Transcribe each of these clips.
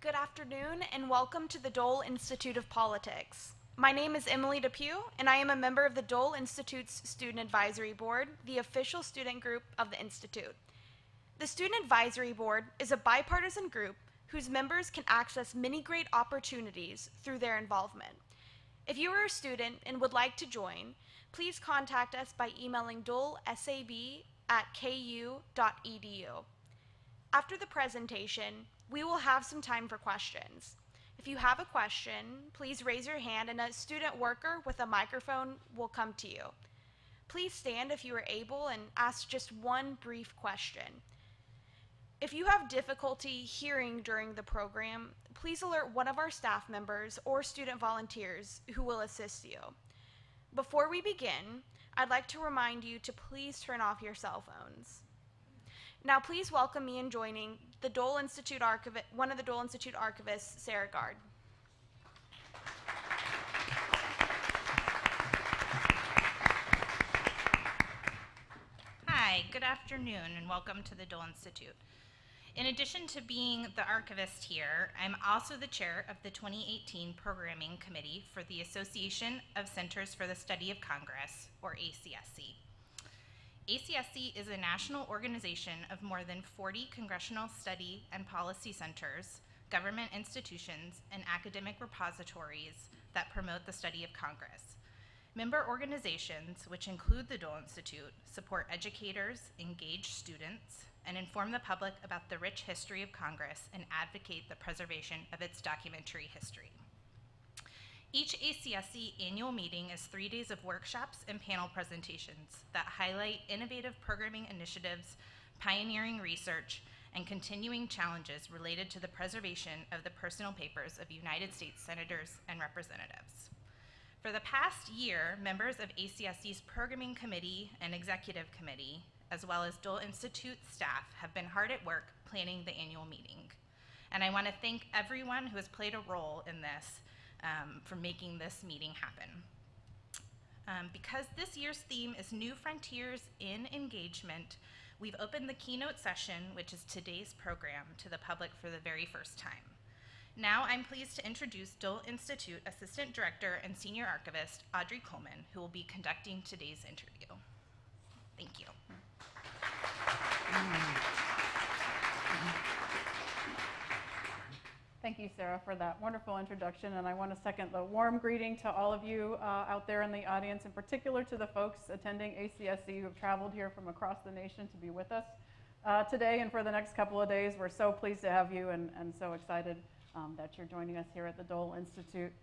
Good afternoon, and welcome to the Dole Institute of Politics. My name is Emily Depew, and I am a member of the Dole Institute's Student Advisory Board, the official student group of the Institute. The Student Advisory Board is a bipartisan group whose members can access many great opportunities through their involvement. If you are a student and would like to join, please contact us by emailing dolesab@ku.edu. After the presentation, we will have some time for questions. If you have a question, please raise your hand and a student worker with a microphone will come to you. Please stand if you are able and ask just one brief question. If you have difficulty hearing during the program, please alert one of our staff members or student volunteers who will assist you. Before we begin, I'd like to remind you to please turn off your cell phones. Now please welcome me in joining the Dole Institute one of the Dole Institute archivists, Sarah Gard. Hi, good afternoon, and welcome to the Dole Institute. In addition to being the archivist here, I'm also the chair of the 2018 Programming Committee for the Association of Centers for the Study of Congress, or ACSC. ACSC is a national organization of more than 40 congressional study and policy centers, government institutions, and academic repositories that promote the study of Congress. Member organizations, which include the Dole Institute, support educators, engage students, and inform the public about the rich history of Congress and advocate the preservation of its documentary history. Each ACSC annual meeting is 3 days of workshops and panel presentations that highlight innovative programming initiatives, pioneering research, and continuing challenges related to the preservation of the personal papers of United States senators and representatives. For the past year, members of ACSC's Programming Committee and Executive Committee, as well as Dole Institute staff, have been hard at work planning the annual meeting. And I want to thank everyone who has played a role in this for making this meeting happen. Because this year's theme is New Frontiers in Engagement, we've opened the keynote session, which is today's program, to the public for the very first time. Now I'm pleased to introduce Dole Institute Assistant Director and Senior Archivist, Audrey Coleman, who will be conducting today's interview. Thank you. Thank you, Sarah, for that wonderful introduction, and I want to second the warm greeting to all of you out there in the audience, in particular to the folks attending ACSC who have traveled here from across the nation to be with us today and for the next couple of days. We're so pleased to have you and so excited that you're joining us here at the Dole Institute.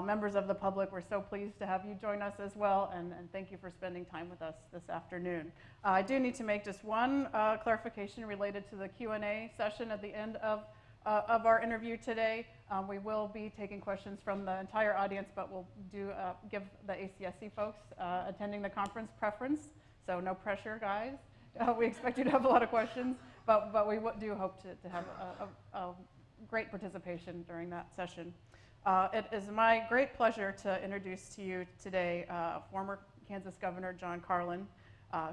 Members of the public, we're so pleased to have you join us as well, and thank you for spending time with us this afternoon. I do need to make just one clarification related to the Q&A session at the end of our interview today. We will be taking questions from the entire audience, but we'll give the ACSC folks attending the conference preference, so no pressure, guys. We expect you to have a lot of questions, but we do hope to have a great participation during that session. It is my great pleasure to introduce to you today former Kansas Governor John Carlin,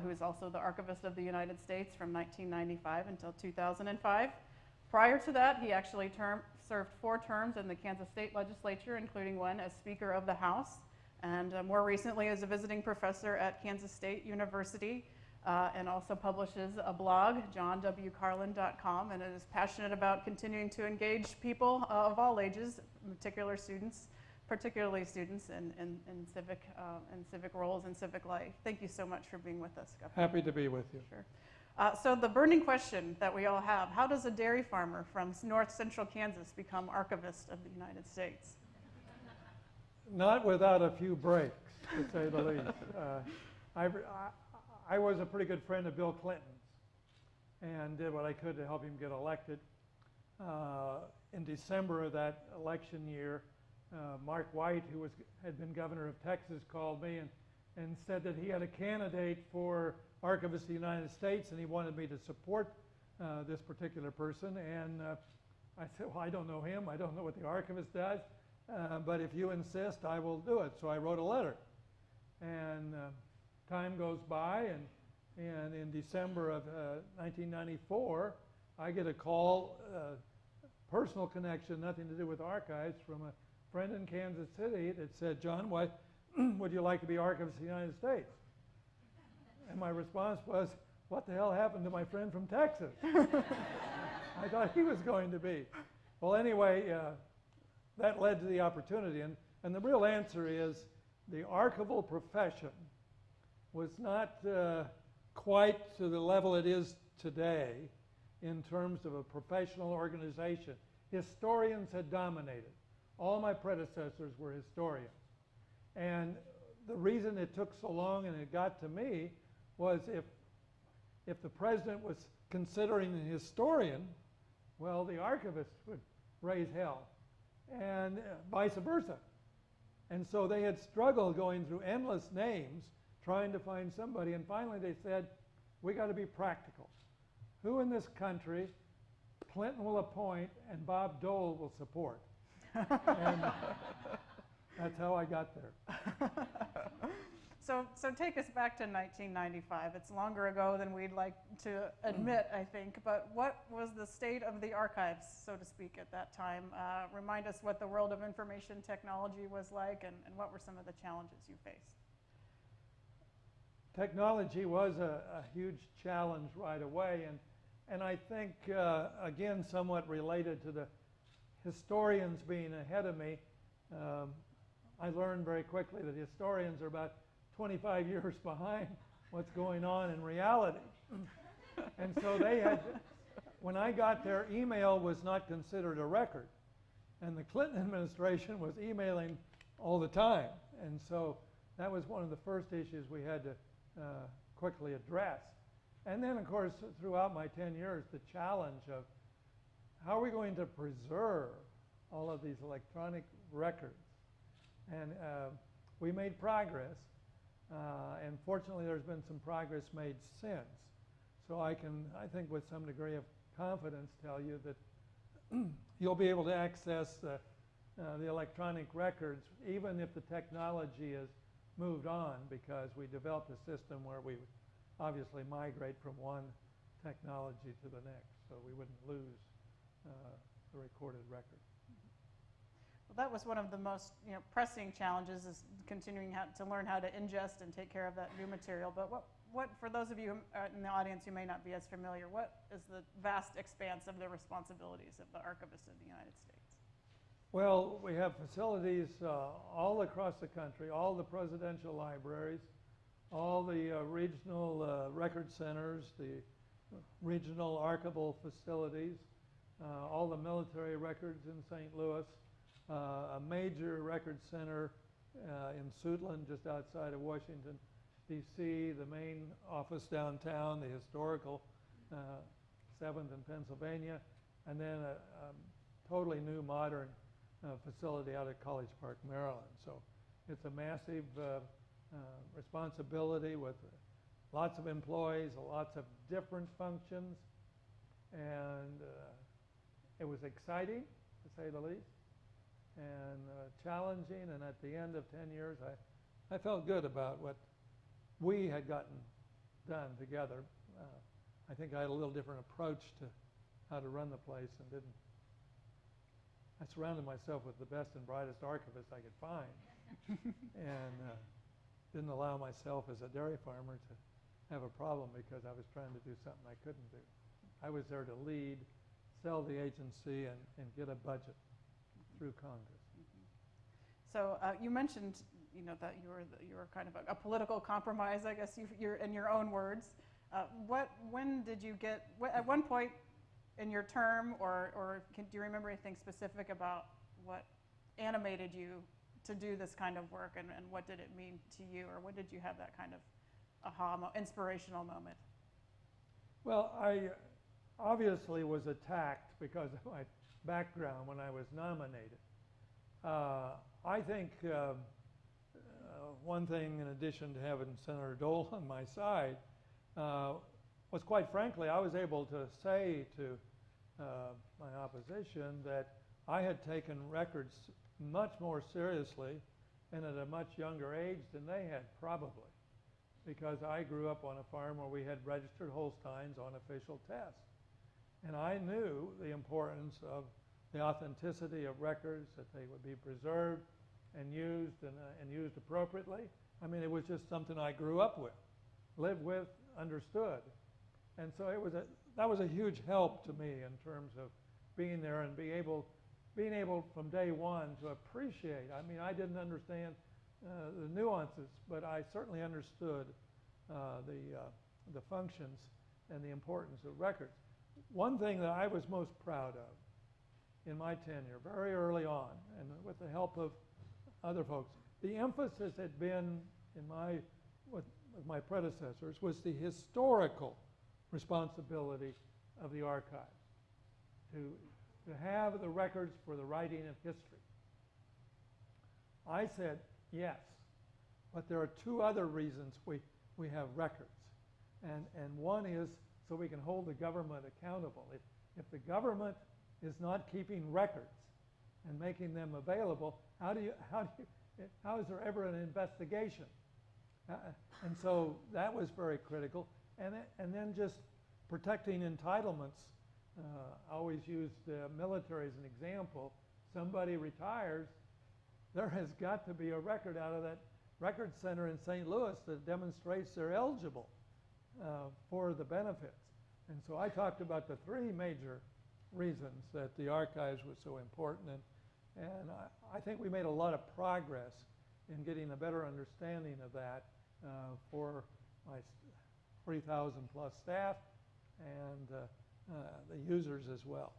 who is also the Archivist of the United States from 1995 until 2005. Prior to that, he actually served 4 terms in the Kansas State Legislature, including one as Speaker of the House, and more recently as a visiting professor at Kansas State University, and also publishes a blog, johnwcarlin.com, and is passionate about continuing to engage people of all ages, particularly students in civic roles and civic life. Thank you so much for being with us, Governor. Happy to be with you. Sure. So the burning question that we all have, how does a dairy farmer from north central Kansas become Archivist of the United States? Not without a few breaks, to say the least. I was a pretty good friend of Bill Clinton's and did what I could to help him get elected. In December of that election year, Mark White, who had been governor of Texas, called me and said that he had a candidate for Archivist of the United States, and he wanted me to support this particular person. And I said, well, I don't know him. I don't know what the Archivist does. But if you insist, I will do it. So I wrote a letter. And time goes by, and in December of 1994, I get a call personal connection, nothing to do with archives, from a friend in Kansas City that said, John, why would you like to be Archivist of the United States? And my response was, what the hell happened to my friend from Texas? I thought he was going to be. Well, anyway, that led to the opportunity. And the real answer is the archival profession was not quite to the level it is today in terms of a professional organization. Historians had dominated. All my predecessors were historians. And the reason it took so long and it got to me was if the president was considering a historian, well, the archivist would raise hell, and vice versa. And so they had struggled going through endless names trying to find somebody, and finally they said, we got to be practical. Who in this country Clinton will appoint and Bob Dole will support? And that's how I got there. So take us back to 1995. It's longer ago than we'd like to admit, I think. But what was the state of the archives, so to speak, at that time? Remind us what the world of information technology was like, and what were some of the challenges you faced? Technology was a huge challenge right away. And I think, again, somewhat related to the historians being ahead of me, I learned very quickly that historians are about 25 years behind what's going on in reality. And so they had, when I got there, email was not considered a record. And the Clinton administration was emailing all the time. And so that was one of the first issues we had to quickly address. And then, of course, throughout my 10 years, the challenge of how are we going to preserve all of these electronic records? And we made progress. And fortunately, there's been some progress made since. So I can, I think with some degree of confidence, tell you that you'll be able to access the electronic records, even if the technology has moved on, because we developed a system where we would obviously migrate from one technology to the next, so we wouldn't lose the recorded record. Well, that was one of the most pressing challenges, is continuing to learn how to ingest and take care of that new material. But what for those of you in the audience who may not be as familiar, what is the vast expanse of the responsibilities of the Archivist of the United States? Well, we have facilities all across the country, all the presidential libraries, all the regional record centers, the regional archival facilities, all the military records in St. Louis, a major record center in Suitland, just outside of Washington, D.C., the main office downtown, the historical 7th in Pennsylvania, and then a totally new modern facility out at College Park, Maryland. So it's a massive responsibility with lots of employees, lots of different functions, and it was exciting, to say the least, and challenging, and at the end of 10 years, I felt good about what we had gotten done together. I think I had a little different approach to how to run the place, and I surrounded myself with the best and brightest archivists I could find, and didn't allow myself as a dairy farmer to have a problem because I was trying to do something I couldn't do. I was there to lead, sell the agency, and get a budget through Congress. So you mentioned, that you were kind of a political compromise, I guess, you're in your own words. When did you get? At one point in your term, or do you remember anything specific about what animated you to do this kind of work, and what did it mean to you, or when did you have that kind of aha, inspirational moment? Well, I obviously was attacked because of my background when I was nominated. I think one thing, in addition to having Senator Dole on my side, was, quite frankly, I was able to say to my opposition that I had taken records much more seriously and at a much younger age than they had, probably, because I grew up on a farm where we had registered Holsteins on official tests. And I knew the importance of the authenticity of records, that they would be preserved and used appropriately. I mean, it was just something I grew up with, lived with, understood. And so that was a huge help to me in terms of being there and being able from day one to appreciate. I mean, I didn't understand the nuances, but I certainly understood the functions and the importance of records. One thing that I was most proud of in my tenure, very early on, and with the help of other folks, the emphasis had been with my predecessors was the historical responsibility of the archives to have the records for the writing of history. I said yes, but there are two other reasons we have records. And one is so we can hold the government accountable. If the government is not keeping records and making them available, how is there ever an investigation? And so that was very critical. And then just protecting entitlements. I always use the military as an example. Somebody retires, there has got to be a record out of that record center in St. Louis that demonstrates they're eligible for the benefits. And so I talked about the three major reasons that the archives was so important. And I think we made a lot of progress in getting a better understanding of that for my 3,000 plus staff and the users as well.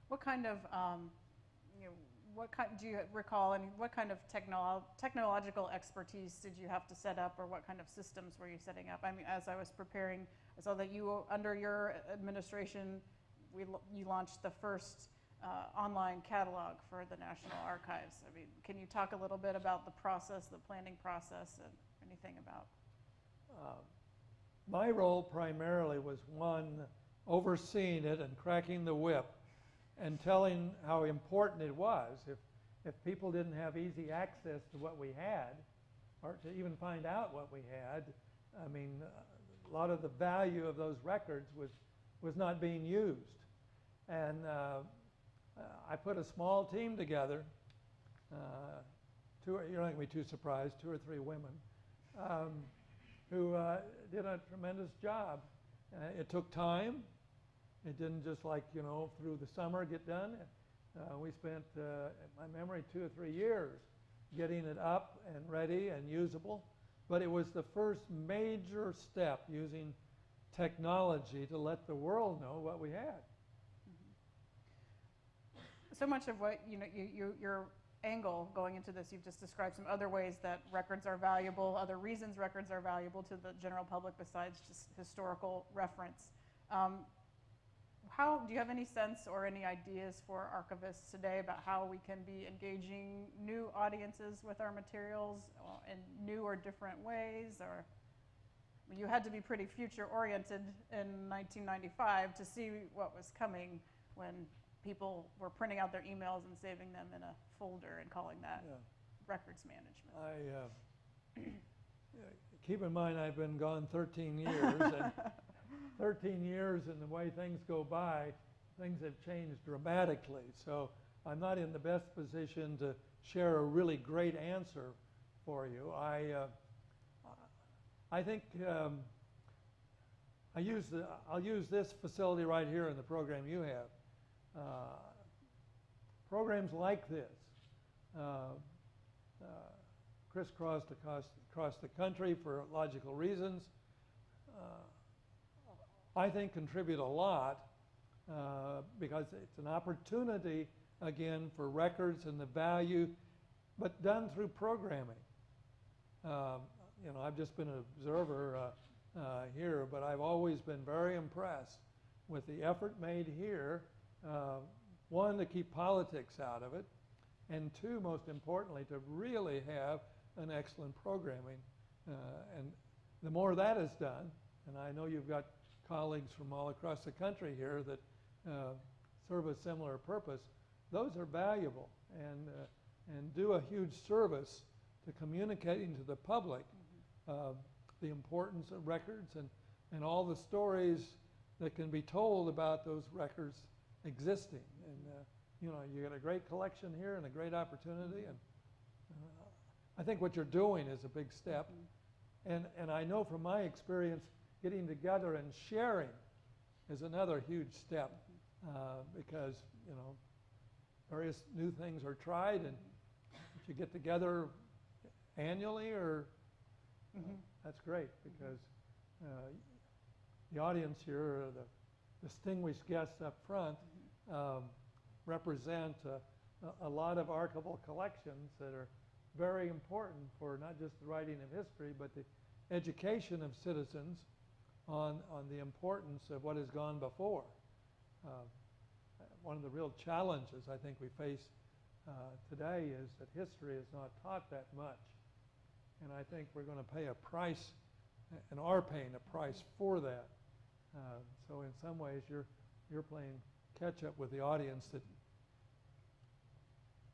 What kind of, do you recall, and what kind of technological expertise did you have to set up, or what kind of systems were you setting up? I mean, as I was preparing, I saw that under your administration, you launched the first online catalog for the National Archives. I mean, can you talk a little bit about the process, the planning process, and anything about? My role primarily was one, overseeing it and cracking the whip and telling how important it was. If people didn't have easy access to what we had, or to even find out what we had, I mean, a lot of the value of those records was not being used. And I put a small team together. You're not going to be too surprised, 2 or 3 women, who did a tremendous job. It took time. It didn't just through the summer get done. We spent, in my memory, 2 or 3 years getting it up and ready and usable. But it was the first major step using technology to let the world know what we had. So much of what, your angle going into this, you've just described some other ways that records are valuable, other reasons records are valuable to the general public besides just historical reference. Do you have any sense or any ideas for archivists today about how we can be engaging new audiences with our materials in new or different ways? Or you had to be pretty future-oriented in 1995 to see what was coming when people were printing out their emails and saving them in a folder and calling that records management. Keep in mind I've been gone 13 years, and 13 years and the way things go by, things have changed dramatically. So I'm not in the best position to share a really great answer for you. I think I'll use this facility right here in the program you have. Programs like this, crisscrossed across the country for logical reasons, I think contribute a lot because it's an opportunity, again, for records and the value, but done through programming. I've just been an observer here, but I've always been very impressed with the effort made here, one, to keep politics out of it, and two, most importantly, to really have an excellent programming. And the more that is done, and I know you've got colleagues from all across the country here that serve a similar purpose, those are valuable and do a huge service to communicating to the public the importance of records and all the stories that can be told about those records existing. And you know, you got a great collection here and a great opportunity, and I think what you're doing is a big step. And I know from my experience, getting together and sharing is another huge step, because, you know, various new things are tried, and if you get together annually, or that's great, because the audience here, the distinguished guests up front, represent a lot of archival collections that are very important for not just the writing of history, but the education of citizens on the importance of what has gone before. One of the real challenges I think we face today is that history is not taught that much. And I think we're going to pay a price, and are paying a price for that. So in some ways, you're playing catch up with the audience that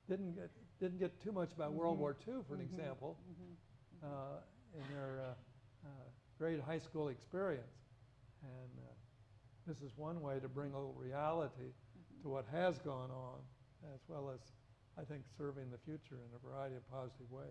didn't get too much about World War II, for an example, in their great high school experience. And this is one way to bring a little reality to what has gone on, as well as, I think, serving the future in a variety of positive ways.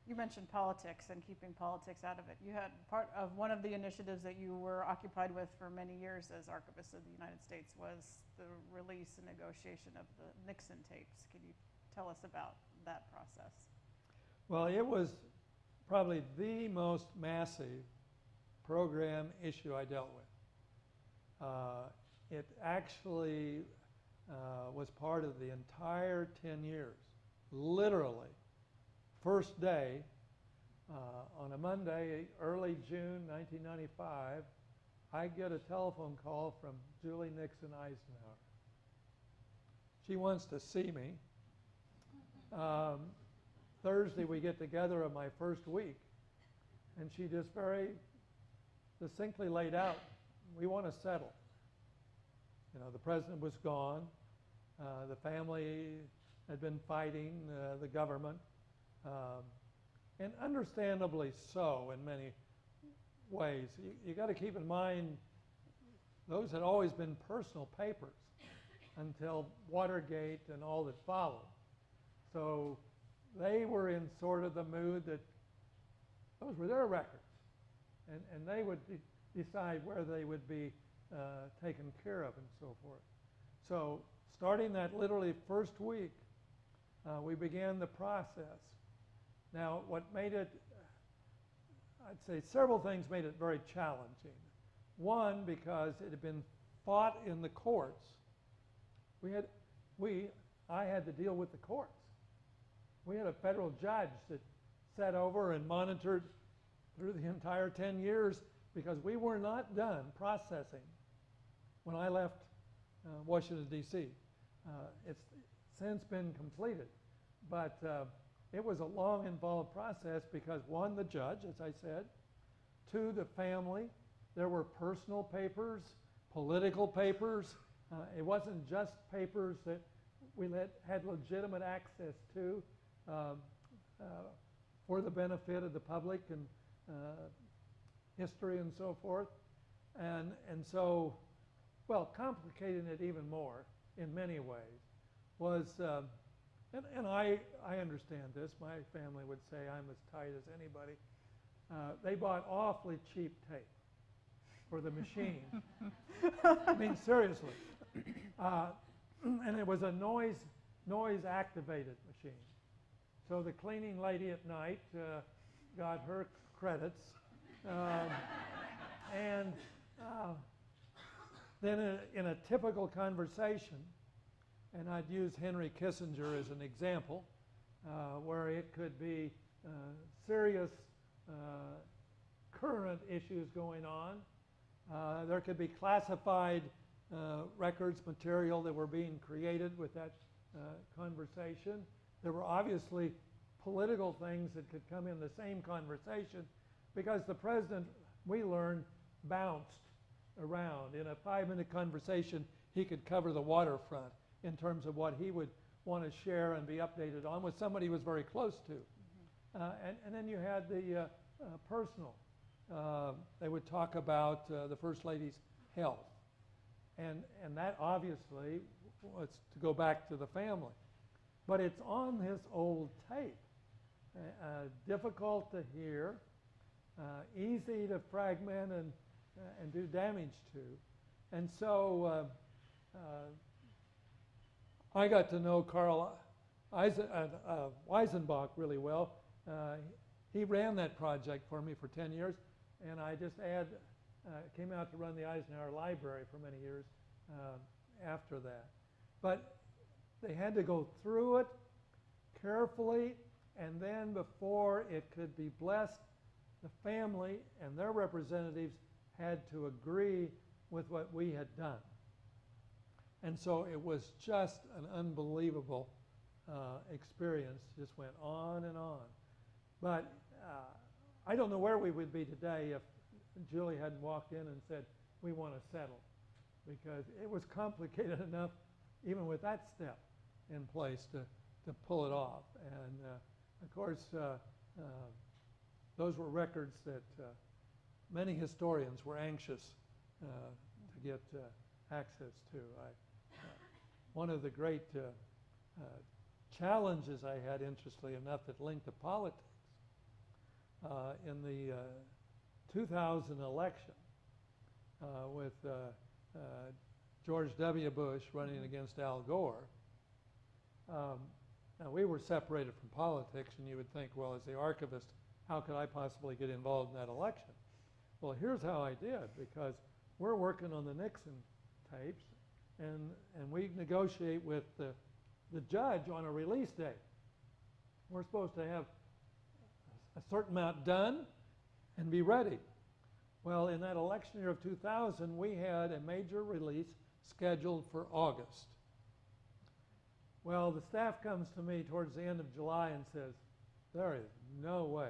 You mentioned politics and keeping politics out of it. You had part of one of the initiatives that you were occupied with for many years as Archivist of the United States was the release and negotiation of the Nixon tapes. Can you tell us about that process? Well, it was probably the most massive program issue I dealt with. It actually was part of the entire 10 years, literally. First day, on a Monday, early June 1995, I get a telephone call from Julie Nixon Eisenhower. She wants to see me. Thursday, we get together on my first week, and she just very distinctly laid out, we want to settle. You know, the president was gone. The family had been fighting the government. And understandably so in many ways. You got to keep in mind, those had always been personal papers until Watergate and all that followed. So they were in sort of the mood that those were their records. And they would decide where they would be taken care of and so forth. So starting that literally first week, we began the process. Now, what made it, I'd say several things made it very challenging. One, because it had been fought in the courts. I had to deal with the courts. We had a federal judge that sat over and monitored through the entire 10 years, because we were not done processing when I left Washington, D.C. It's since been completed, but it was a long, involved process because, one, the judge, as I said, two, the family. There were personal papers, political papers. It wasn't just papers that we had legitimate access to for the benefit of the public and history and so forth. And so, well, complicating it even more in many ways was, and I understand this, my family would say I'm as tight as anybody. They bought awfully cheap tape for the machine. I mean, seriously. And it was a noise-activated machine. So the cleaning lady at night got her credits. And then in a typical conversation, and I'd use Henry Kissinger as an example, where it could be serious current issues going on. There could be classified records material that were being created with that conversation. There were obviously political things that could come in the same conversation, because the president, we learned, bounced around. In a 5-minute conversation, he could cover the waterfront in terms of what he would want to share and be updated on with somebody he was very close to. And then you had the personal. They would talk about the First Lady's health. And that obviously was to go back to the family. But it's on this old tape, difficult to hear, easy to fragment and do damage to. And so I got to know Carl Weisenbach really well. He ran that project for me for 10 years, and I just came out to run the Eisenhower Library for many years after that. But they had to go through it carefully, and then before it could be blessed, the family and their representatives had to agree with what we had done. And so it was just an unbelievable experience. Just went on and on. But I don't know where we would be today if Julie hadn't walked in and said, we want to settle. Because it was complicated enough, even with that step in place, to pull it off. And of course, those were records that many historians were anxious to get access to. One of the great challenges I had, interestingly enough, that linked to politics, in the 2000 election with George W. Bush running against Al Gore. Now, we were separated from politics, and you would think, well, as the archivist, how could I possibly get involved in that election? Well, here's how I did, because we're working on the Nixon tapes, and we negotiate with the judge on a release date. We're supposed to have a certain amount done and be ready. Well, in that election year of 2000, we had a major release scheduled for August. Well, the staff comes to me towards the end of July and says, there is no way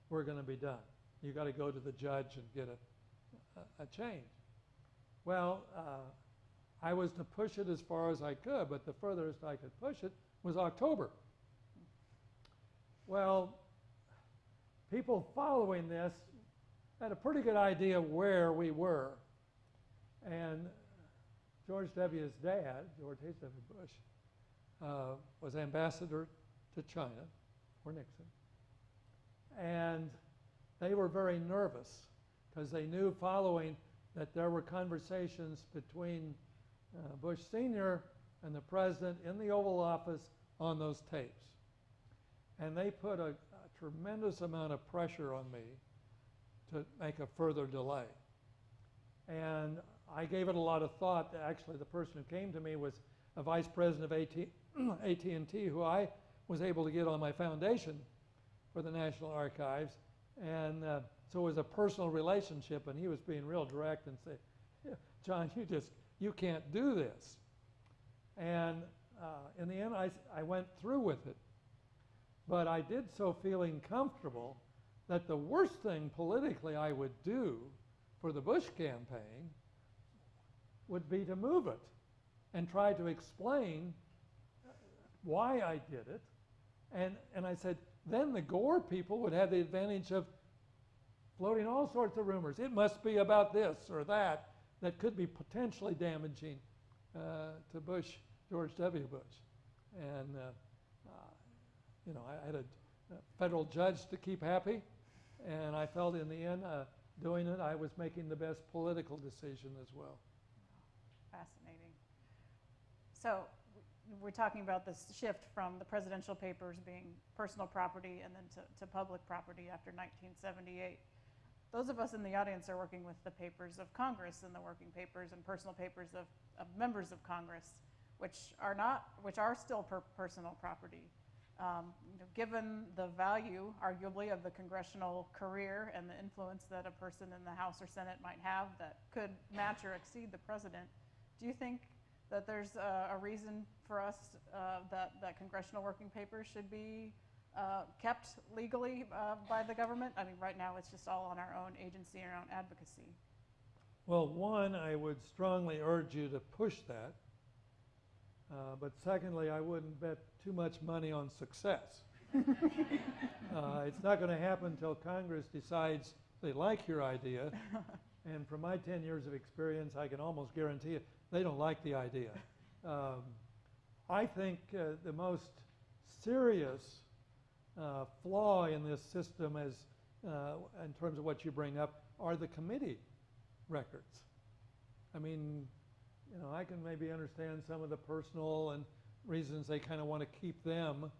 we're going to be done. You got to go to the judge and get a change. Well, I was to push it as far as I could, but the furthest I could push it was October. Well, people following this had a pretty good idea where we were. And George W.'s dad, George H.W. Bush, was ambassador to China for Nixon. And they were very nervous because they knew following that there were conversations between Bush Sr. and the president in the Oval Office on those tapes. And they put a tremendous amount of pressure on me to make a further delay. And I gave it a lot of thought. Actually, the person who came to me was a vice president of AT&T, who I was able to get on my foundation for the National Archives. And so it was a personal relationship, and he was being real direct and say, yeah, John, you can't do this. And in the end, I went through with it. But I did so feeling comfortable that the worst thing politically I would do for the Bush campaign would be to move it and try to explain why I did it. And I said, then the Gore people would have the advantage of floating all sorts of rumors. It must be about this or that could be potentially damaging to George W. Bush. And I had a federal judge to keep happy, and I felt in the end, doing it, I was making the best political decision as well. Fascinating. So we're talking about this shift from the presidential papers being personal property and then to public property after 1978. Those of us in the audience are working with the papers of Congress and the working papers and personal papers of members of Congress, which are still personal property. Given the value, arguably, of the congressional career and the influence that a person in the House or Senate might have that could match or exceed the president, do you think that there's a reason for us that congressional working papers should be kept legally by the government? I mean, right now it's just all on our own agency and our own advocacy. Well, one, I would strongly urge you to push that. But secondly, I wouldn't bet too much money on success. It's not going to happen until Congress decides they like your idea And from my 10 years of experience, I can almost guarantee you, they don't like the idea. I think the most serious flaw in this system is, in terms of what you bring up, are the committee records. I mean, you know, I can maybe understand some of the personal and reasons they kind of want to keep them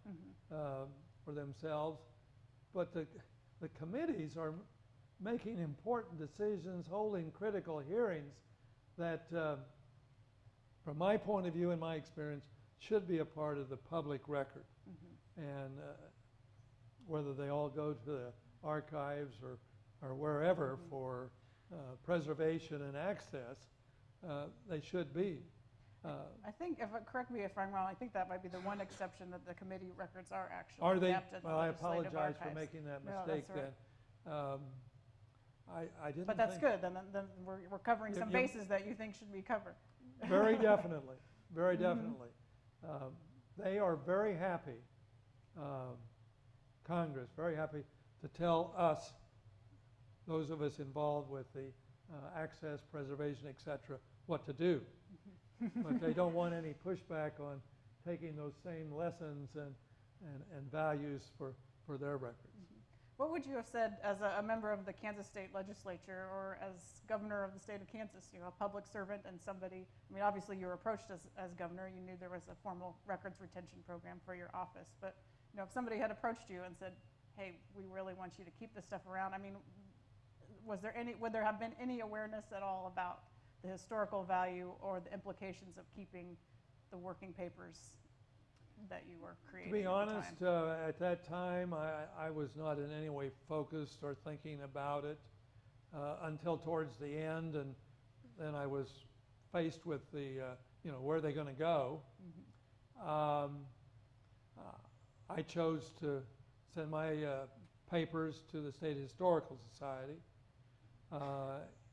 for themselves, but the committees are making important decisions, holding critical hearings that, from my point of view and my experience, should be a part of the public record. And whether they all go to the archives or wherever for preservation and access, they should be. I think, correct me if I'm wrong, I think that might be the one exception that the committee records are actually Are they? kept in the Well, I legislative apologize for archives. making that No, mistake that's right. then. I didn't But that's think- good, then we're covering some You- bases that you think should be covered. Very definitely, very definitely. They are very happy, Congress, very happy to tell us, those of us involved with the access, preservation, et cetera, what to do. But they don't want any pushback on taking those same lessons and values for their records. What would you have said as a member of the Kansas State Legislature or as governor of the state of Kansas, you know, a public servant and somebody, I mean, obviously you were approached as governor, you knew there was a formal records retention program for your office, but, you know, if somebody had approached you and said, hey, we really want you to keep this stuff around, I mean, would there have been any awareness at all about the historical value or the implications of keeping the working papers that you were creating? To be honest, at the time? at that time, I was not in any way focused or thinking about it until towards the end, and then I was faced with the, you know, where are they going to go? I chose to send my papers to the State Historical Society.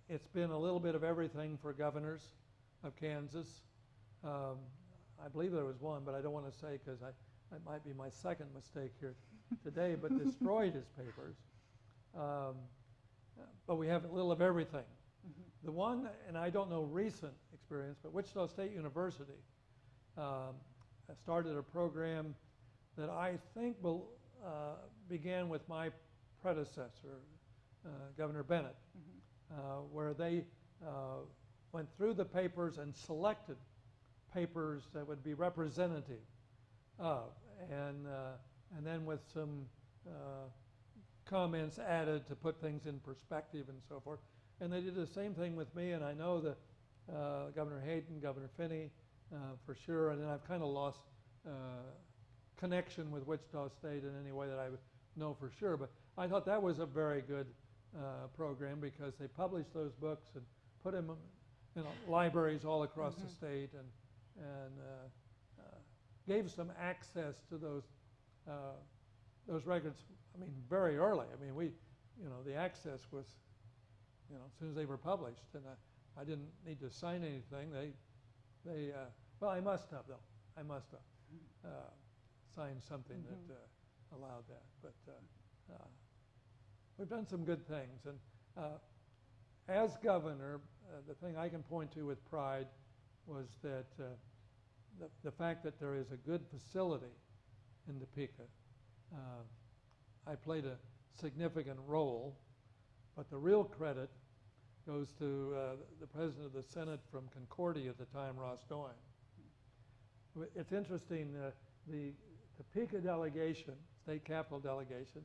It's been a little bit of everything for governors of Kansas. I believe there was one, but I don't want to say because that might be my second mistake here today, but destroyed his papers. But we have a little of everything. The one, and I don't know recent experience, but Wichita State University started a program that I think began with my predecessor, Governor Bennett, where they went through the papers and selected papers that would be representative of, and then with some comments added to put things in perspective and so forth. And they did the same thing with me, and I know that Governor Hayden, Governor Finney, for sure, and then I've kind of lost connection with Wichita State in any way that I would know for sure. But I thought that was a very good program because they published those books and put them in libraries all across the state and gave some access to those records. I mean, very early. I mean, the access was, as soon as they were published, and I didn't need to sign anything. Well, I must have though. I must have signed something that allowed that. But we've done some good things, and as governor, the thing I can point to with pride was that the fact that there is a good facility in Topeka. I played a significant role, but the real credit goes to the president of the Senate from Concordia at the time, Ross Doyne. It's interesting, the Topeka delegation, state capitol delegation,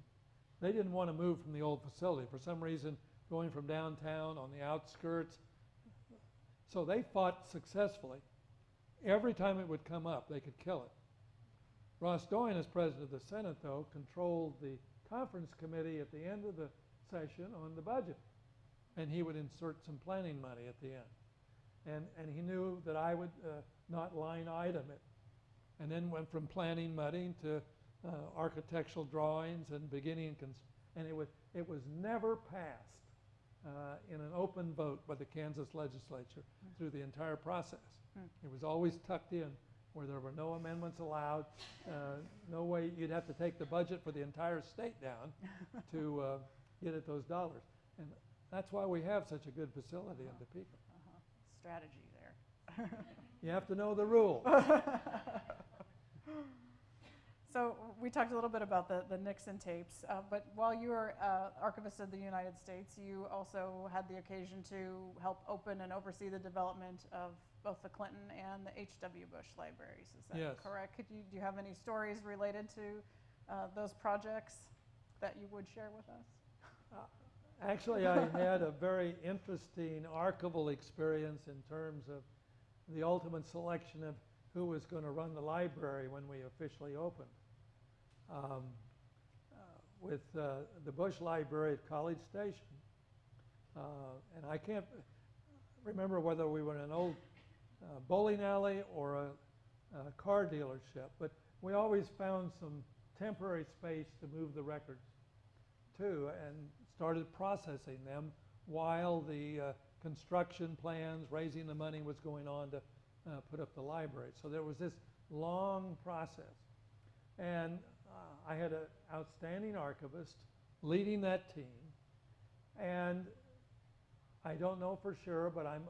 they didn't want to move from the old facility. For some reason, going from downtown on the outskirts. So they fought successfully. Every time it would come up, they could kill it. Ross Doyne, as president of the Senate, though, controlled the conference committee at the end of the session on the budget. And he would insert some planning money at the end. And he knew that I would not line item it. And then went from planning money to architectural drawings and beginning, and it was never passed in an open vote by the Kansas legislature through the entire process. It was always tucked in where there were no amendments allowed, no way you'd have to take the budget for the entire state down to get at those dollars. And That's why we have such a good facility in Topeka. Strategy there. You have to know the rules. So we talked a little bit about the Nixon tapes, but while you were Archivist of the United States, you also had the occasion to help open and oversee the development of both the Clinton and the H.W. Bush libraries. Is that correct? Do you have any stories related to those projects that you would share with us? Actually, I had a very interesting archival experience in terms of the ultimate selection of who was going to run the library when we officially opened. With the Bush Library at College Station. And I can't remember whether we were in an old bowling alley or a car dealership, but we always found some temporary space to move the records to and started processing them while the construction plans, raising the money was going on to put up the library. So there was this long process. And I had an outstanding archivist leading that team. And I don't know for sure, but I'm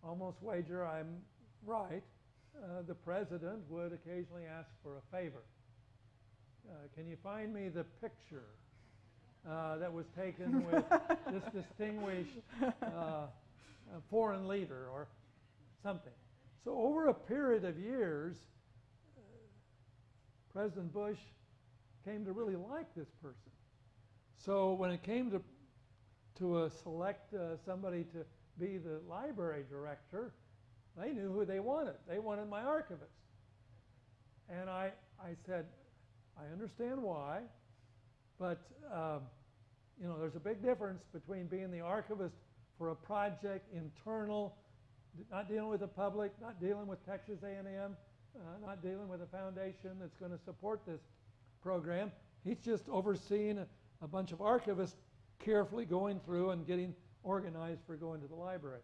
almost wager I'm right. The president would occasionally ask for a favor. Can you find me the picture that was taken with this distinguished foreign leader or something? So over a period of years, President Bush came to really like this person. So when it came to select somebody to be the library director, they knew who they wanted. They wanted my archivist. And I said, I understand why, but you know, there's a big difference between being the archivist for a project, internal, not dealing with the public, not dealing with Texas A&M, not dealing with a foundation that's going to support this program. He's just overseeing a bunch of archivists carefully going through and getting organized for going to the library.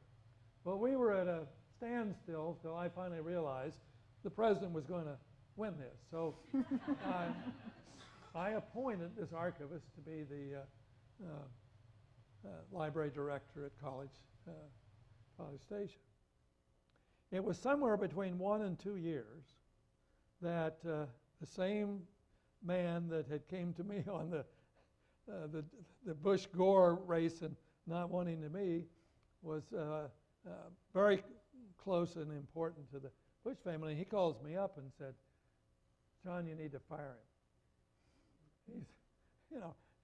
Well, we were at a standstill till I finally realized the president was going to win this. So I appointed this archivist to be the library director at College Station. It was somewhere between 1 and 2 years that the same man that had came to me on the Bush-Gore race and not wanting to me was very close and important to the Bush family. He calls me up and said, John, you need to fire him.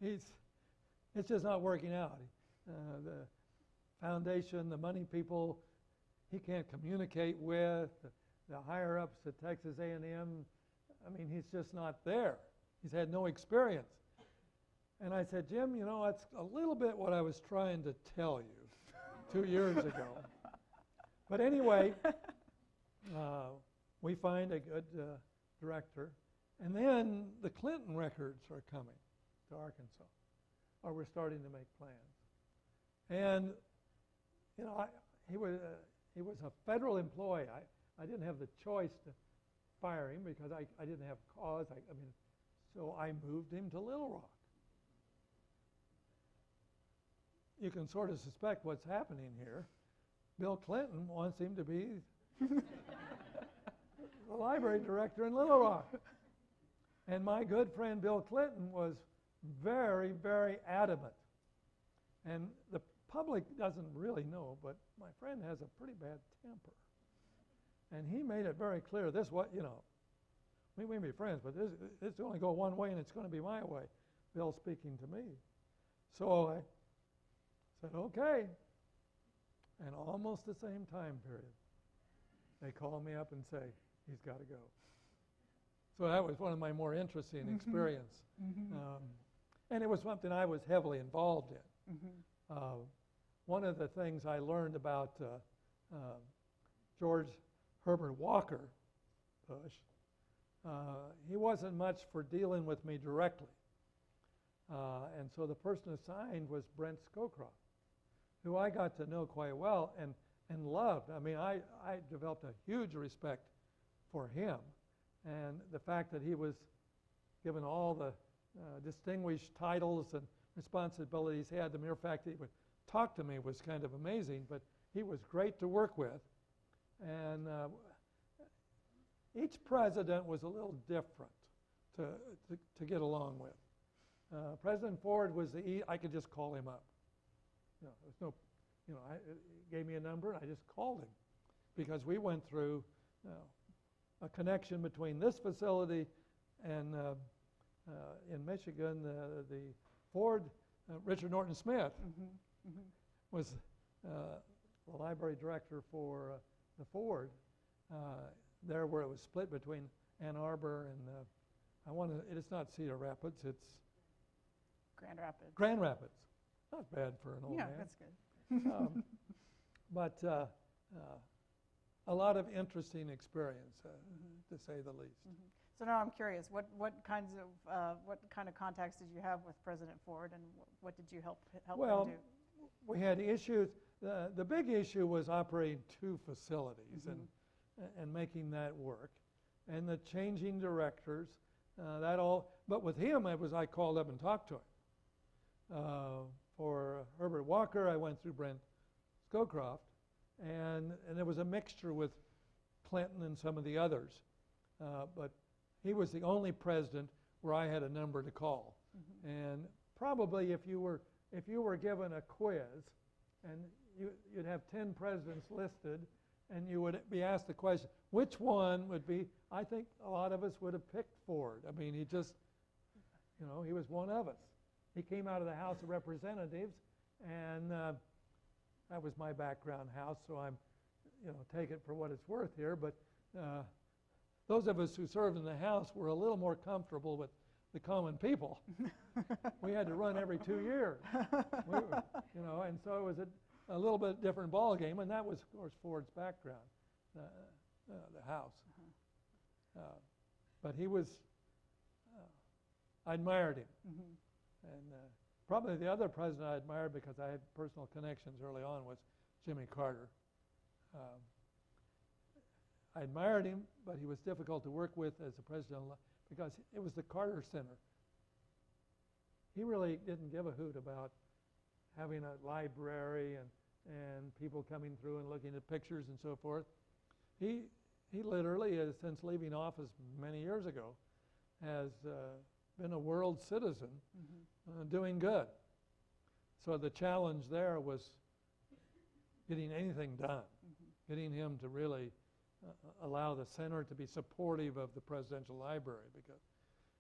It's just not working out. The foundation, the money people, he can't communicate with, the higher-ups at Texas A&M. I mean, he's just not there. He's had no experience. And I said, Jim, you know, that's a little bit what I was trying to tell you 2 years ago. But anyway, we find a good director. And then the Clinton records are coming to Arkansas, or we're starting to make plans. And, you know, he was a federal employee. I didn't have the choice to fire him because I didn't have cause. So I moved him to Little Rock. You can sort of suspect what's happening here. Bill Clinton wants him to be the library director in Little Rock. And my good friend Bill Clinton was very, very adamant. And the public doesn't really know, but my friend has a pretty bad temper. And he made it very clear, this what, you know, we may be friends, but this only go one way and it's going to be my way. Bill speaking to me. So I said, okay. And almost the same time period, they call me up and say, he's got to go. So that was one of my more interesting experiences. And it was something I was heavily involved in. One of the things I learned about George Herbert Walker Bush, he wasn't much for dealing with me directly. And so the person assigned was Brent Scowcroft, who I got to know quite well and loved. I mean, I developed a huge respect for him. And the fact that he was given all the distinguished titles and responsibilities he had, the mere fact that he would talked to me was kind of amazing, but he was great to work with. And each president was a little different to get along with. President Ford was I could just call him up. There's no, he gave me a number, and I just called him, because we went through a connection between this facility and in Michigan, the Ford, Richard Norton Smith was the library director for the Ford, there where it was split between Ann Arbor and, it's not Cedar Rapids, it's Grand Rapids. Grand Rapids. Not bad for an old man. Yeah, that's good. But a lot of interesting experience, to say the least. So now I'm curious, what kind of contacts did you have with President Ford, and what did you help him do? We had issues. The big issue was operating two facilities and making that work, and the changing directors, But with him, I called up and talked to him. For Herbert Walker, I went through Brent Scowcroft, and there was a mixture with Clinton and some of the others. But he was the only president where I had a number to call. And probably if you were given a quiz, and you'd have 10 presidents listed, and you would be asked the question, which one would be, I think a lot of us would have picked Ford. I mean, he was one of us. He came out of the House of Representatives, and that was my background house, so I'm, take it for what it's worth here. But those of us who served in the House were a little more comfortable with the common people. We had to run every 2 years, and so it was a little bit different ball game, and that was, of course, Ford's background, the House. But he was, I admired him. And probably the other president I admired, because I had personal connections early on, was Jimmy Carter. I admired him, but he was difficult to work with as a president because it was the Carter Center. He really didn't give a hoot about having a library and people coming through and looking at pictures and so forth. He literally, since leaving office many years ago, has been a world citizen doing good. So the challenge there was getting anything done, getting him to really allow the center to be supportive of the presidential library, because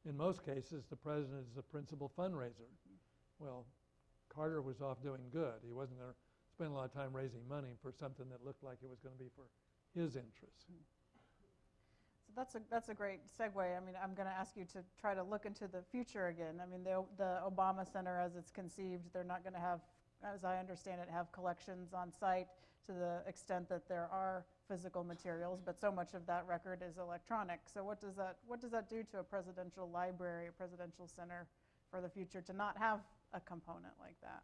in most cases the president is the principal fundraiser. Well, Carter was off doing good. He wasn't going to spend a lot of time raising money for something that looked like it was going to be for his interests. So that's a great segue. I mean, I'm going to ask you to try to look into the future again. I mean, the Obama Center, as it's conceived, they're not going to have, as I understand it, have collections on site to the extent that there are physical materials, but so much of that record is electronic. So what does that do to a presidential library, a presidential center for the future, to not have a component like that?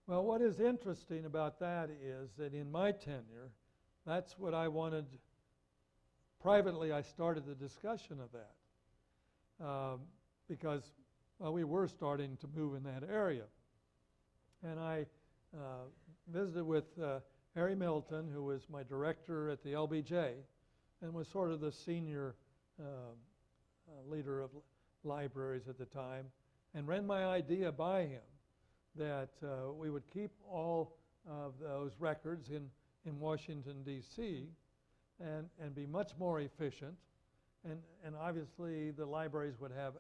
Well, what is interesting about that is that in my tenure, that's what I wanted. Privately, I started the discussion of that because we were starting to move in that area. And I visited with Harry Middleton, who was my director at the LBJ and was sort of the senior leader of libraries at the time, and ran my idea by him that we would keep all of those records in Washington, D.C., and be much more efficient. And obviously the libraries would have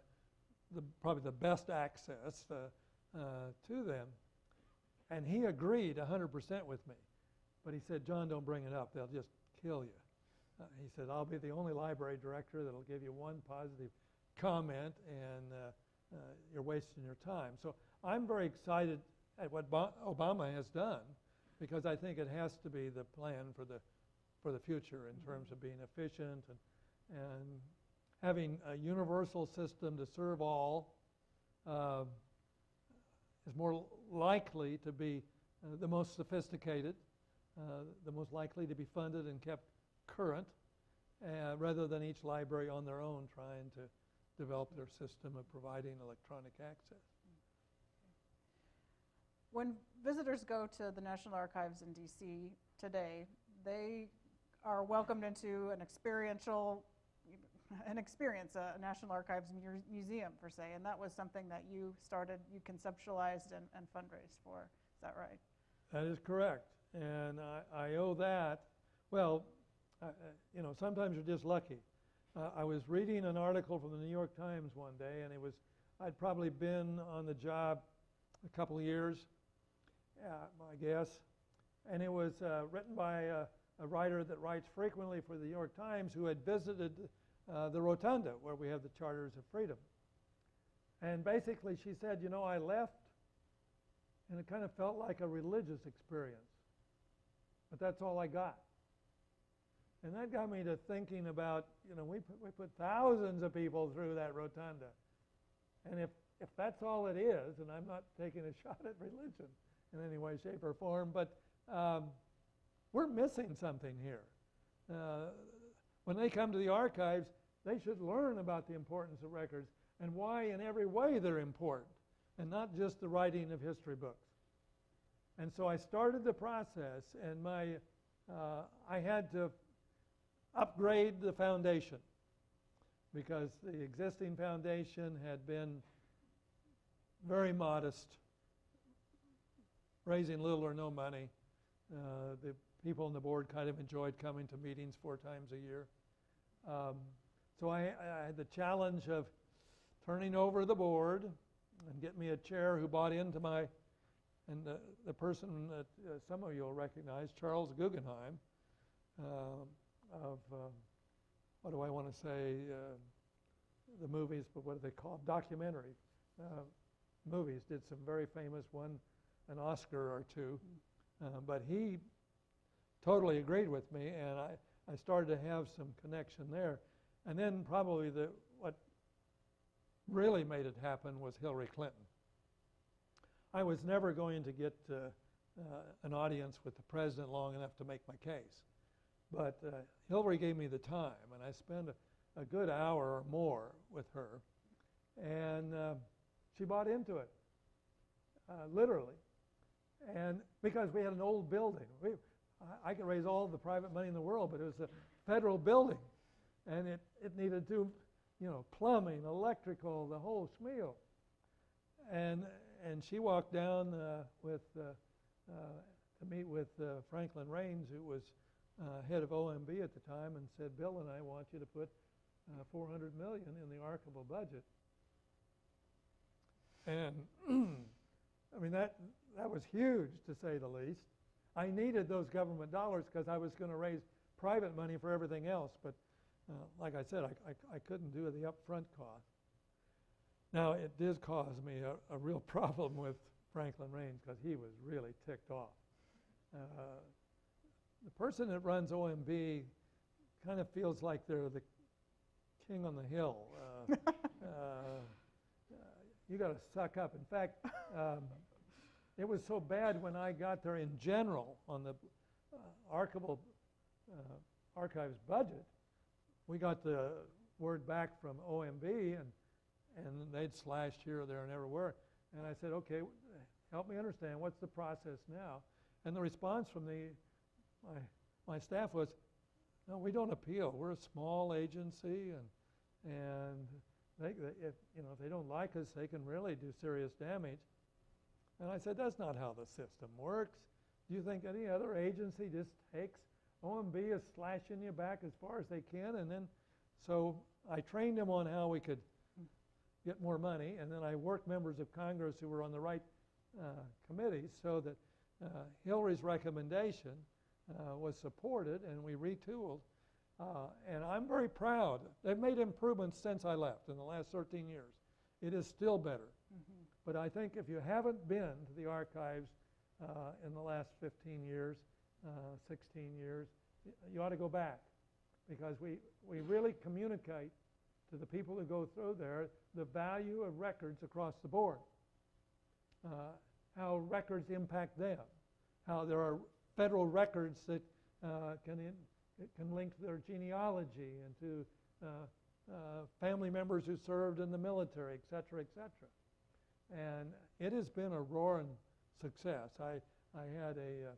probably the best access to them. And he agreed 100% with me. But he said, John, don't bring it up. They'll just kill you. He said, I'll be the only library director that'll give you one positive comment, and you're wasting your time. So I'm very excited at what Obama has done, because I think it has to be the plan for the future in terms of being efficient and having a universal system to serve all is more likely to be the most sophisticated, the most likely to be funded and kept current, rather than each library on their own trying to develop their system of providing electronic access. When visitors go to the National Archives in DC today, they are welcomed into an experience, a National Archives museum per se, and that was something that you started, you conceptualized and fundraised for. Is that right? That is correct, and I owe that. Well, you know, sometimes you're just lucky. I was reading an article from the New York Times one day, and I'd probably been on the job a couple of years, I guess, and it was written by a writer that writes frequently for the New York Times who had visited the Rotunda, where we have the Charters of Freedom. And basically she said, you know, I left, and it kind of felt like a religious experience, but that's all I got. And that got me to thinking about, you know, we put thousands of people through that Rotunda. And if that's all it is, and I'm not taking a shot at religion in any way, shape, or form, but we're missing something here. When they come to the archives, they should learn about the importance of records and why in every way they're important, and not just the writing of history books. And so I started the process, and I had to upgrade the foundation because the existing foundation had been very modest, raising little or no money. The people on the board kind of enjoyed coming to meetings 4 times a year. So I had the challenge of turning over the board and get me a chair who bought into my, and the person that some of you will recognize, Charles Guggenheim, of, what do I want to say, the movies, but what do they call them? Documentary movies. Did some very famous, won an Oscar or 2. But he totally agreed with me, and I started to have some connection there. And then probably what really made it happen was Hillary Clinton. I was never going to get an audience with the president long enough to make my case. But Hillary gave me the time, and I spent a good hour or more with her. And she bought into it, literally. And because we had an old building. I could raise all the private money in the world, but it was a federal building. And it needed to, you know, plumbing, electrical, the whole schmeal. And she walked down to meet with Franklin Raines, who was head of OMB at the time, and said, Bill and I want you to put $400 million in the archival budget. And I mean, that was huge, to say the least. I needed those government dollars because I was going to raise private money for everything else. But like I said, I couldn't do the upfront cost. Now, it did cause me a real problem with Franklin Raines because he was really ticked off. The person that runs OMB kind of feels like they're the king on the hill. You got to suck up. In fact, it was so bad when I got there in general on the archival archives budget. We got the word back from OMB, and they'd slashed here, there, and everywhere. And I said, okay, help me understand, what's the process now? And the response from my staff was, no, we don't appeal. We're a small agency, and if they don't like us, they can really do serious damage. And I said, that's not how the system works. Do you think any other agency just takes OMB is slashing you back as far as they can? And then, so I trained them on how we could get more money, and then I worked members of Congress who were on the right committees so that Hillary's recommendation was supported, and we retooled. And I'm very proud. They've made improvements since I left in the last 13 years. It is still better. Mm-hmm. But I think if you haven't been to the archives in the last 15 years, 16 years, you ought to go back, because we really communicate to the people who go through there the value of records across the board, how records impact them, how there are federal records that can link to their genealogy and to family members who served in the military, et cetera, et cetera. And it has been a roaring success. I had a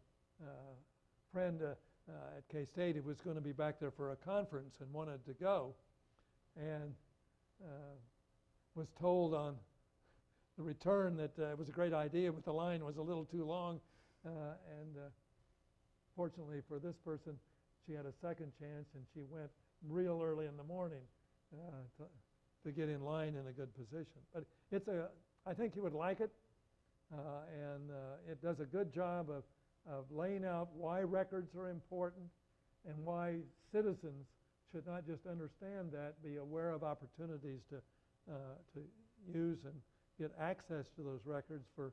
friend at K-State who was going to be back there for a conference and wanted to go, and was told on the return that it was a great idea, but the line was a little too long, and fortunately for this person, she had a second chance, and she went real early in the morning to get in line in a good position. But I think you would like it, and it does a good job of laying out why records are important and why citizens should not just understand that, be aware of opportunities to use and get access to those records for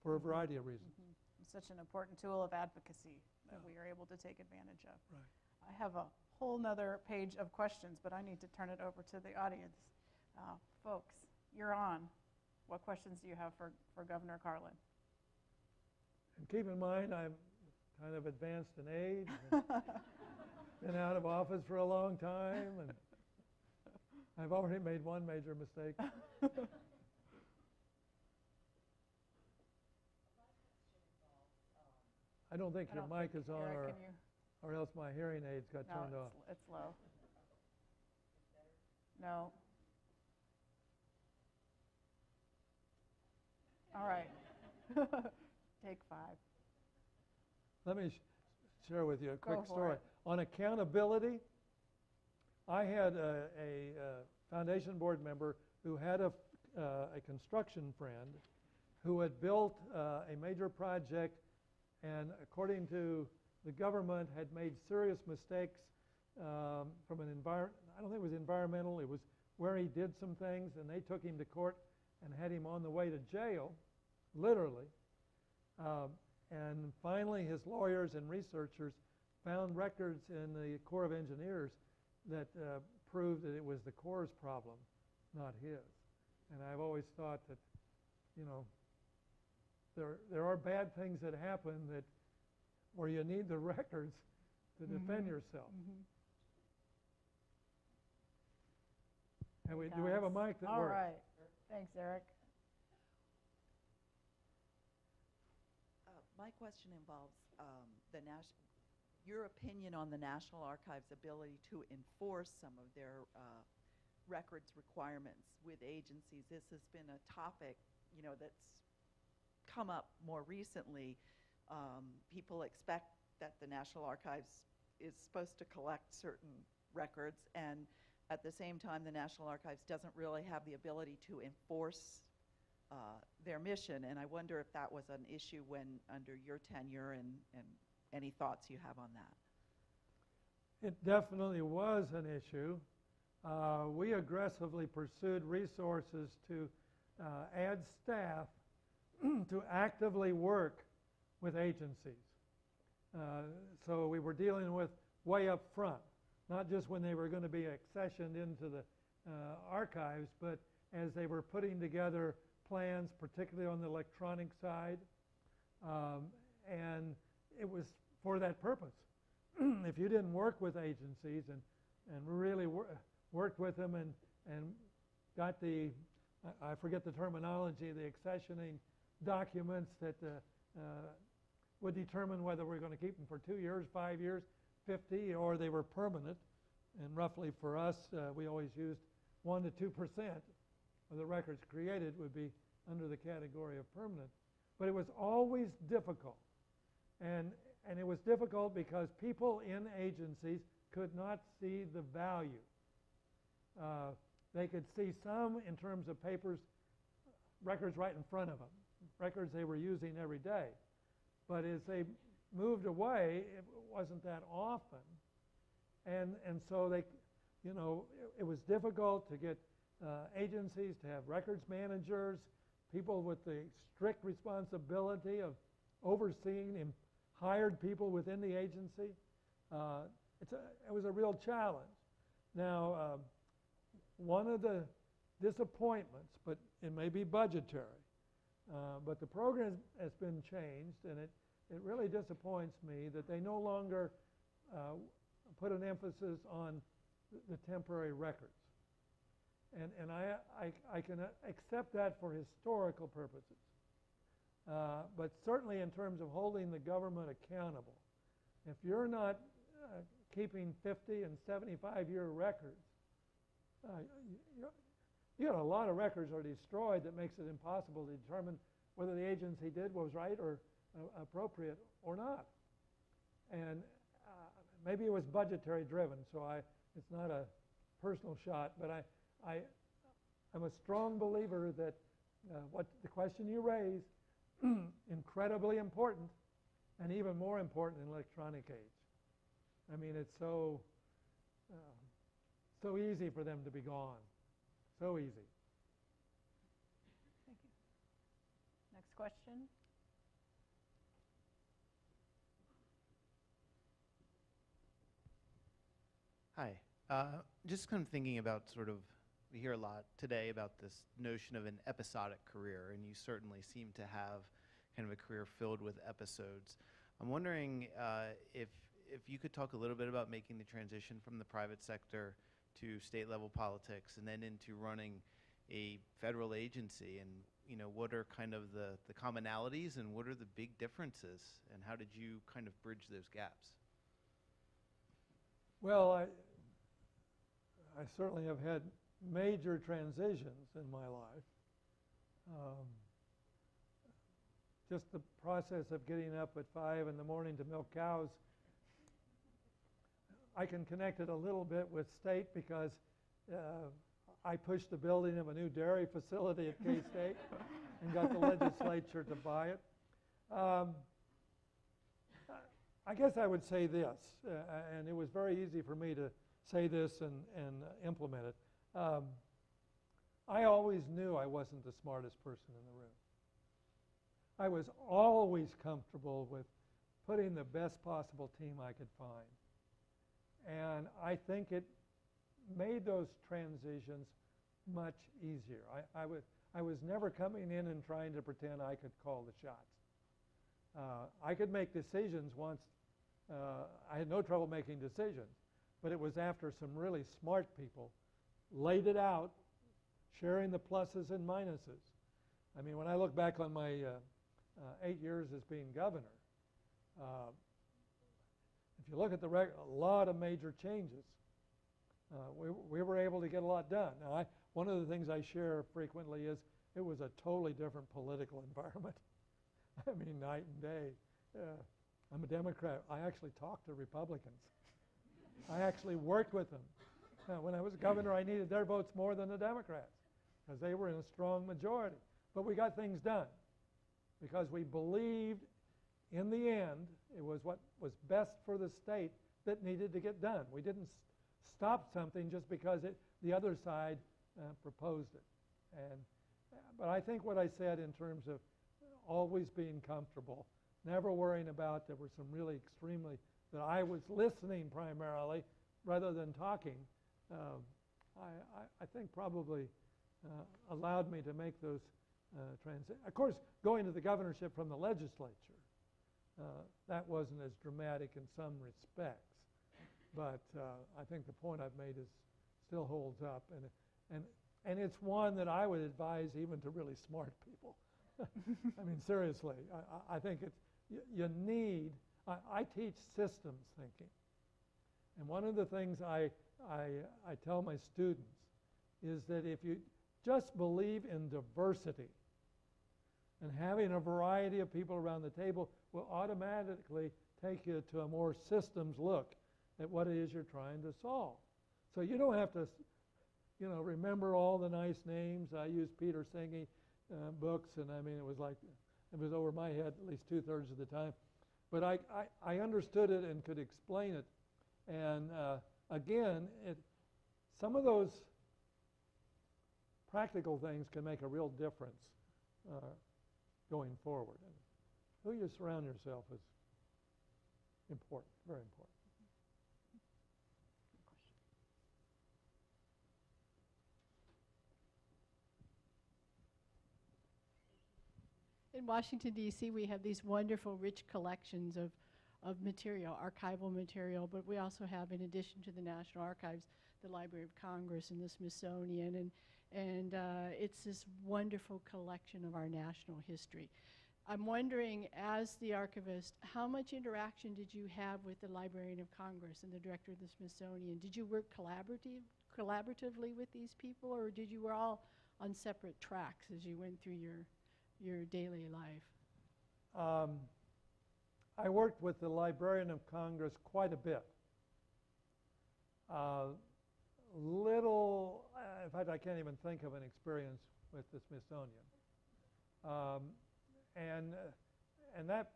a variety of reasons. It's such an important tool of advocacy that we are able to take advantage of. Right. I have a whole nother page of questions, but I need to turn it over to the audience. Folks, you're on. What questions do you have for Governor Carlin? And keep in mind, I'm kind of advanced in age, and been out of office for a long time, and I've already made one major mistake. I don't think your mic is on, or else my hearing aids got turned off. No, it's low. No. All right. Take 5. Let me share with you a quick story. it. On accountability, I had a foundation board member who had a construction friend who had built a major project, and according to the government had made serious mistakes from an environment. I don't think it was environmental. It was where he did some things, and they took him to court and had him on the way to jail, literally. And finally, his lawyers and researchers found records in the Corps of Engineers that proved that it was the Corps' problem, not his. And I've always thought that, you know, there are bad things that happen that where you need the records to defend yourself. And do we have a mic that works? All right. Thanks, Eric. My question involves your opinion on the National Archives' ability to enforce some of their records requirements with agencies. This has been a topic, you know, that's come up more recently. People expect that the National Archives is supposed to collect certain records, and at the same time, the National Archives doesn't really have the ability to enforce their mission, and I wonder if that was an issue under your tenure, and any thoughts you have on that. It definitely was an issue. We aggressively pursued resources to add staff to actively work with agencies. So we were dealing with way up front, not just when they were going to be accessioned into the archives, but as they were putting together plans, particularly on the electronic side, and it was for that purpose. If you didn't work with agencies and really worked with them and got the, I forget the terminology, the accessioning documents that would determine whether we're going to keep them for 2 years, 5 years, 50, or they were permanent. And roughly for us, we always used 1 to 2% of the records created would be under the category of permanent. But it was always difficult. And it was difficult because people in agencies could not see the value. They could see some in terms of records right in front of them, records they were using every day. But as they moved away, it wasn't that often. And so they, you know, it was difficult to get agencies to have records managers, people with the strict responsibility of overseeing hired people within the agency. It was a real challenge. Now, one of the disappointments, but it may be budgetary, but the program has been changed, and it really disappoints me that they no longer put an emphasis on the temporary records. And I can accept that for historical purposes. but certainly in terms of holding the government accountable. If you're not keeping 50 and 75-year records, you got a lot of records are destroyed that makes it impossible to determine whether the agency did what was right or appropriate or not. And maybe it was budgetary driven, so it's not a personal shot, but I'm a strong believer that what the question you raise, incredibly important, and even more important in electronic age. I mean, it's so easy for them to be gone. So easy. Thank you. Next question. Hi. Just kind of thinking about we hear a lot today about this notion of an episodic career, and you certainly seem to have kind of a career filled with episodes. I'm wondering if you could talk a little bit about making the transition from the private sector to state-level politics and then into running a federal agency, and what are kind of the commonalities and what are the big differences, and how did you kind of bridge those gaps? Well, I certainly have had major transitions in my life. Just the process of getting up at 5 in the morning to milk cows, I can connect it a little bit with state because I pushed the building of a new dairy facility at K-State and got the legislature to buy it. I guess I would say this, and it was very easy for me to say this and implement it. I always knew I wasn't the smartest person in the room. I was always comfortable with putting the best possible team I could find. And I think it made those transitions much easier. I was never coming in and trying to pretend I could call the shots. I could make decisions once. I had no trouble making decisions, but it was after some really smart people laid it out, sharing the pluses and minuses. I mean, when I look back on my 8 years as being governor, if you look at a lot of major changes, we were able to get a lot done. Now, one of the things I share frequently is it was a totally different political environment. I mean, night and day. I'm a Democrat. I actually talked to Republicans. I actually worked with them. When I was governor, I needed their votes more than the Democrats because they were in a strong majority. But we got things done because we believed in the end it was what was best for the state that needed to get done. We didn't stop something just because the other side proposed it. But I think what I said in terms of always being comfortable, never worrying about there were some really extremely, that I was listening primarily rather than talking, I think probably allowed me to make those transitions. Of course, going to the governorship from the legislature, that wasn't as dramatic in some respects. But I think the point I've made still holds up. And it's one that I would advise even to really smart people. I mean, seriously, I think you need, I teach systems thinking. And one of the things I tell my students is that if you just believe in diversity and having a variety of people around the table will automatically take you to a more systems look at what it is you're trying to solve. So you don't have to, remember all the nice names. I used Peter Senge books, and I mean, it was over my head at least 2/3 of the time. But I understood it and could explain it. And again, some of those practical things can make a real difference going forward. And who you surround yourself is important, very important. In Washington, D.C., we have these wonderful, rich collections of material, archival material, but we also have, in addition to the National Archives, the Library of Congress and the Smithsonian, and it's this wonderful collection of our national history. I'm wondering, as the archivist, how much interaction did you have with the Librarian of Congress and the Director of the Smithsonian? Did you work collaboratively with these people, or did you were all on separate tracks as you went through your daily life? I worked with the Librarian of Congress quite a bit. In fact, I can't even think of an experience with the Smithsonian. And that,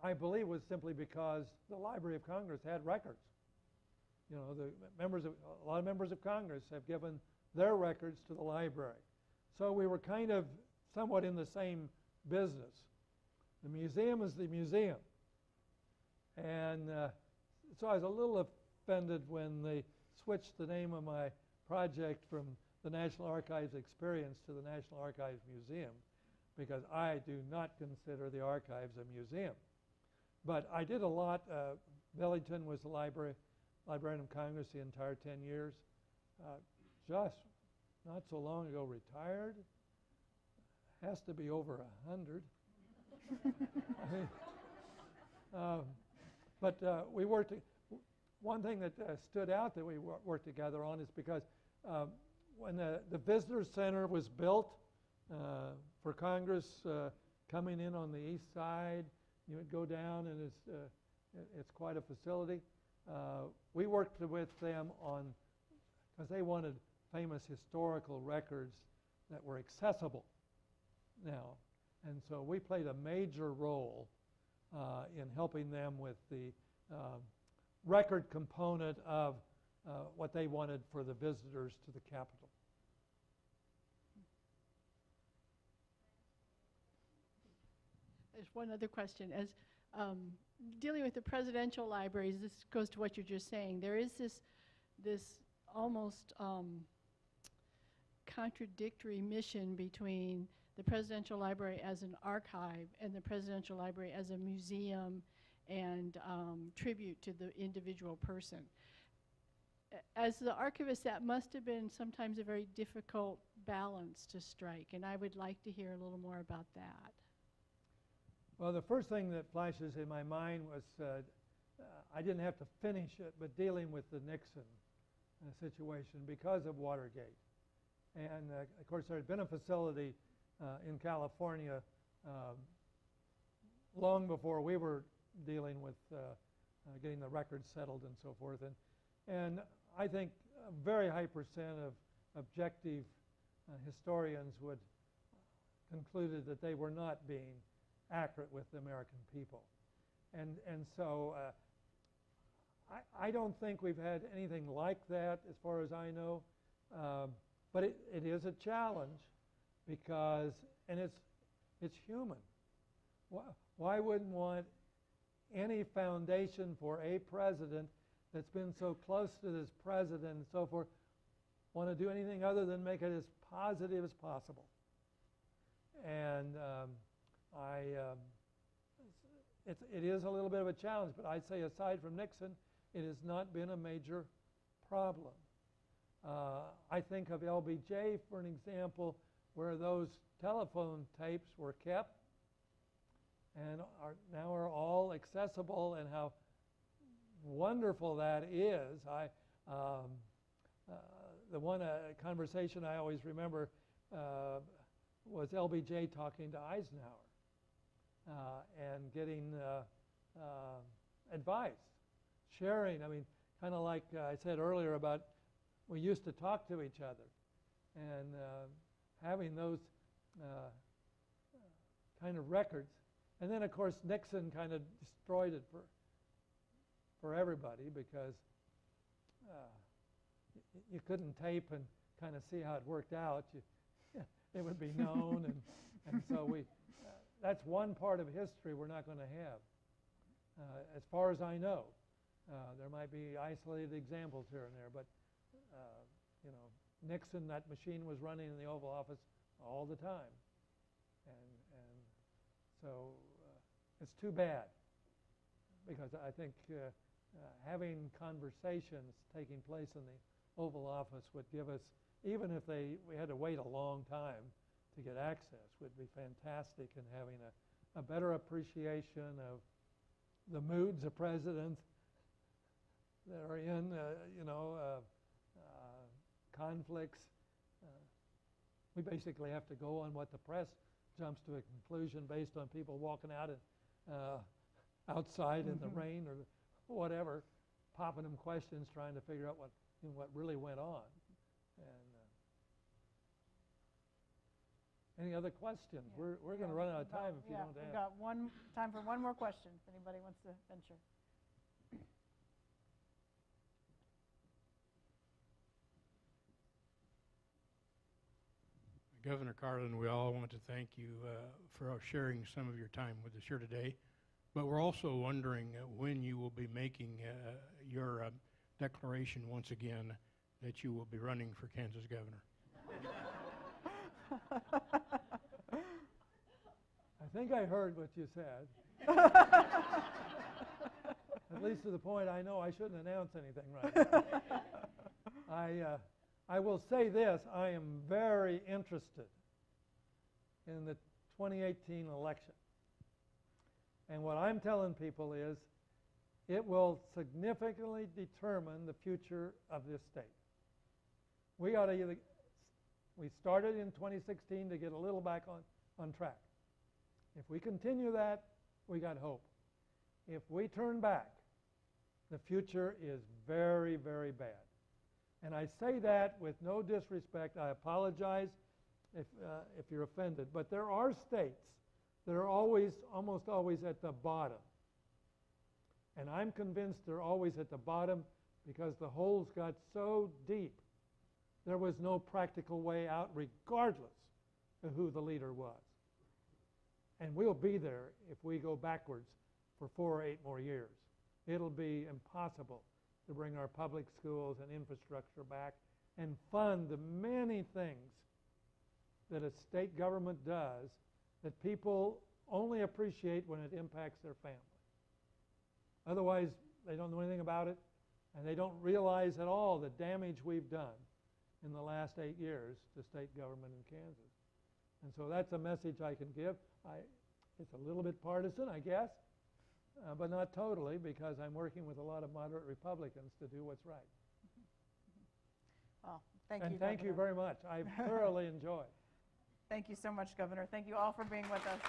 I believe, was simply because the Library of Congress had records. You know, a lot of members of Congress have given their records to the library. So we were kind of somewhat in the same business. The museum is the museum. And so I was a little offended when they switched the name of my project from the National Archives Experience to the National Archives Museum, because I do not consider the archives a museum. But I did a lot. Billington was the Librarian of Congress the entire 10 years. Just not so long ago retired. Has to be over 100. But we worked. One thing that stood out that we worked together on is because when the Visitor Center was built for Congress coming in on the east side, you would go down and it's quite a facility. We worked with them on, because they wanted famous historical records that were accessible now. And so we played a major role in helping them with the record component of what they wanted for the visitors to the Capitol. There's one other question. As dealing with the presidential libraries, this goes to what you're just saying. There is this almost contradictory mission between the Presidential Library as an archive and the Presidential Library as a museum and tribute to the individual person. As the archivist, that must have been sometimes a very difficult balance to strike, and I would like to hear a little more about that. Well, the first thing that flashes in my mind was I didn't have to finish it, but dealing with the Nixon situation because of Watergate. And of course, there had been a facility in California long before we were dealing with getting the records settled and so forth. And I think a very high percent of objective historians would concluded that they were not being accurate with the American people. And so I don't think we've had anything like that as far as I know. But it is a challenge because, and it's human. Why wouldn't want any foundation for a president that's been so close to this president and so forth want to do anything other than make it as positive as possible? And it is a little bit of a challenge, but I'd say aside from Nixon, it has not been a major problem. I think of LBJ, for an example, where those telephone tapes were kept and now are all accessible, and how wonderful that is. The one conversation I always remember was LBJ talking to Eisenhower and getting advice, sharing. I mean, kind of like I said earlier about we used to talk to each other, and having those kind of records. And then, of course, Nixon kind of destroyed it for everybody because you couldn't tape and kind of see how it worked out. It would be known, and so that's one part of history we're not going to have, as far as I know. There might be isolated examples here and there, but you know, Nixon, that machine was running in the Oval Office all the time, and so it's too bad, because I think having conversations taking place in the Oval Office would give us, even if we had to wait a long time to get access, would be fantastic in having a better appreciation of the moods of presidents that are in, conflicts. We basically have to go on what the press jumps to a conclusion based on people walking out outside in the rain or whatever, popping them questions, trying to figure out what really went on. And any other questions? Yeah. We're going to run out of time if you don't we've ask. got time for one more question, if anybody wants to venture. Governor Carlin, we all want to thank you for sharing some of your time with us here today. But we're also wondering when you will be making your declaration once again that you will be running for Kansas governor. I think I heard what you said. At least to the point I know I shouldn't announce anything right now. I will say this, I am very interested in the 2018 election. And what I'm telling people is it will significantly determine the future of this state. We started in 2016 to get a little back on track. If we continue that, we got hope. If we turn back, the future is very, very bad. And I say that with no disrespect. I apologize if you're offended. But there are states that are almost always at the bottom. And I'm convinced they're always at the bottom because the holes got so deep. There was no practical way out regardless of who the leader was. And we'll be there if we go backwards for 4 or 8 more years. It'll be impossible to bring our public schools and infrastructure back and fund the many things that a state government does that people only appreciate when it impacts their family. Otherwise, they don't know anything about it, and they don't realize at all the damage we've done in the last 8 years to state government in Kansas. And so that's a message I can give. It's a little bit partisan, I guess, but not totally, because I'm working with a lot of moderate Republicans to do what's right. Well, thank you, and thank Governor. you very much. I've thoroughly enjoyed. Thank you so much, Governor. Thank you all for being with us.